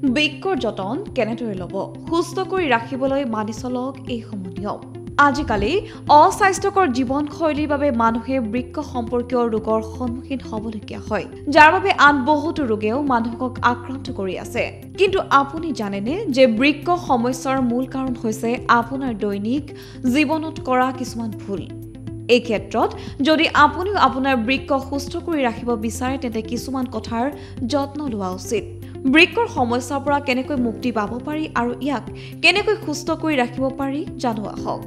বৃক্কৰ যতন কেনেদৰে ল'ব সুস্থ কৰি ৰাখিবলৈ মানি চলক এই সমূহ নিয়ম আজিকালি অস্বাস্থ্যকৰ জীৱনশৈলীৰ বাবে মানুহে বৃক্ক সম্পৰ্কীয় ৰোগৰ সন্মুখীন হ'বলগীয়া হয় যাৰ বাবে আন বহুতো ৰোগেও মানুহক আক্ৰান্ত কৰি আছে কিন্তু আপুনি জানেনে যে বৃক্ক সমস্যাৰ মূল কাৰণ হৈছে আপোনাৰ দৈনিক জীৱনত কৰা কিছুমান ভুল এই ক্ষেত্ৰত যদি আপুনি আপোনাৰ বৃক্ক সুস্থ কৰি ৰাখিব বিচাৰে তেন্তে কিছুমান কথাৰ যত্ন লোৱা উচিত বৃক্কৰ সমস্যাৰ পৰা কেনেকৈ মুক্তি পাব পাৰি আৰু ইয়াক কেনেকৈ সুস্থ কৰি ৰাখিব পাৰি জানো আহক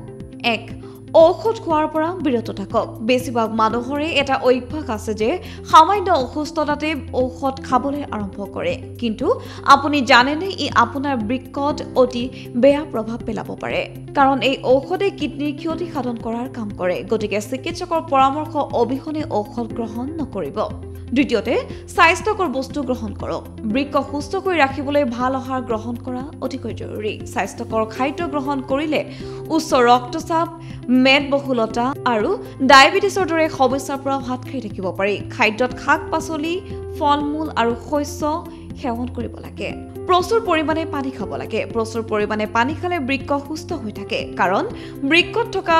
1 ঔষধ খোৱাৰ পৰা বিৰত থাকক বেছিভাগ মানুহৰে এটা অভ্যাস আছে যে সামান্য অসুস্থতাতে ঔষধ খাবলৈ আৰম্ভ কৰে কিন্তু আপুনি জানেনে ই আপোনাৰ বৃক্কত অতি বেয়া প্ৰভাৱ পেলাব পাৰে কাৰণ এই ঔষধে কিডনিৰ ক্ষতি সাধন কৰাৰ কাম কৰে গতিকে চিকিৎসকৰ পৰামৰ্শ অবিহনে ঔষধ গ্ৰহণ নকৰিব দ্বিতীয়তে স্বাস্থ্যকৰ বস্তু গ্ৰহণ কৰক বৃক্ক সুস্থ কৰি ৰাখিবলৈ ভাল আহাৰ গ্ৰহণ কৰা অতিকৈ জৰুৰী স্বাস্থ্যকৰ খাদ্য গ্ৰহণ কৰিলে উচ্চ ৰক্তচাপ মেদবহুলতা আৰু ডায়েবেটিছৰ দৰে সমস্যাৰ পৰা হাত সাৰি থাকিব পাৰি খাদ্যত শাক-পাচলি ফল-মূল আৰু শস্য সেৱন কৰিব লাগে প্ৰচুৰ পৰিমাণে পানী খাব লাগে প্ৰচুৰ পৰিমাণে পানী খালে বৃক্ক সুস্থ হৈ থাকে কাৰণ বৃক্কত থকা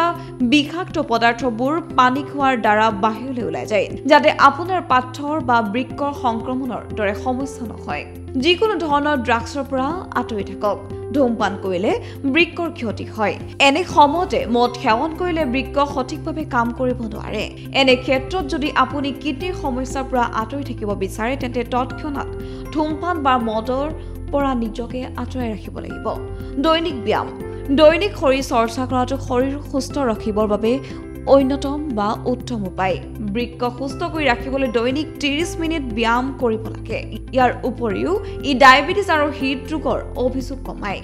বিষাক্ত পদাৰ্থবোৰ পানী খোৱাৰ দ্বাৰা বাহিৰলৈ ওলাই যায় যাতে আপোনাৰ পাথৰ বা বৃক্কৰ সংক্ৰমণৰ দৰে সমস্যা নহয় যিকোনো ধৰণৰ ড্ৰাগছৰ পৰা আঁতৰি থাকক ধূমপান কৰিলে বৃক্কৰ ক্ষতি হয় এনে সময়তে মদ সেৱন কৰিলে বৃক্ক সঠিকভাৱে কাম কৰিব নোৱাৰে এনে ক্ষেত্ৰত যদি আপুনি কিডনিৰ সমস্যাৰ পৰা আঁতৰি থাকিব বিচাৰে তেন্তে তৎক্ষণাৎ ধূমপান বা মদৰ পৰা নিজকে আঁতৰাই ৰাখিব লাগিব দৈনিক শৰীৰ চৰ্চা কৰাটো শৰীৰ সুস্থ ৰাখিবৰ বাবে অন্যতম বা উত্তম উপায় বৃক্ক সুস্থ কৰি ৰাখিবলৈ দৈনিক 30 মিনিট ব্যায়াম কৰিব লাগে ইয়াৰ উপৰিও ই ডায়েবেটিছ আৰু হৃদৰোগৰ অভিযোগ কমায়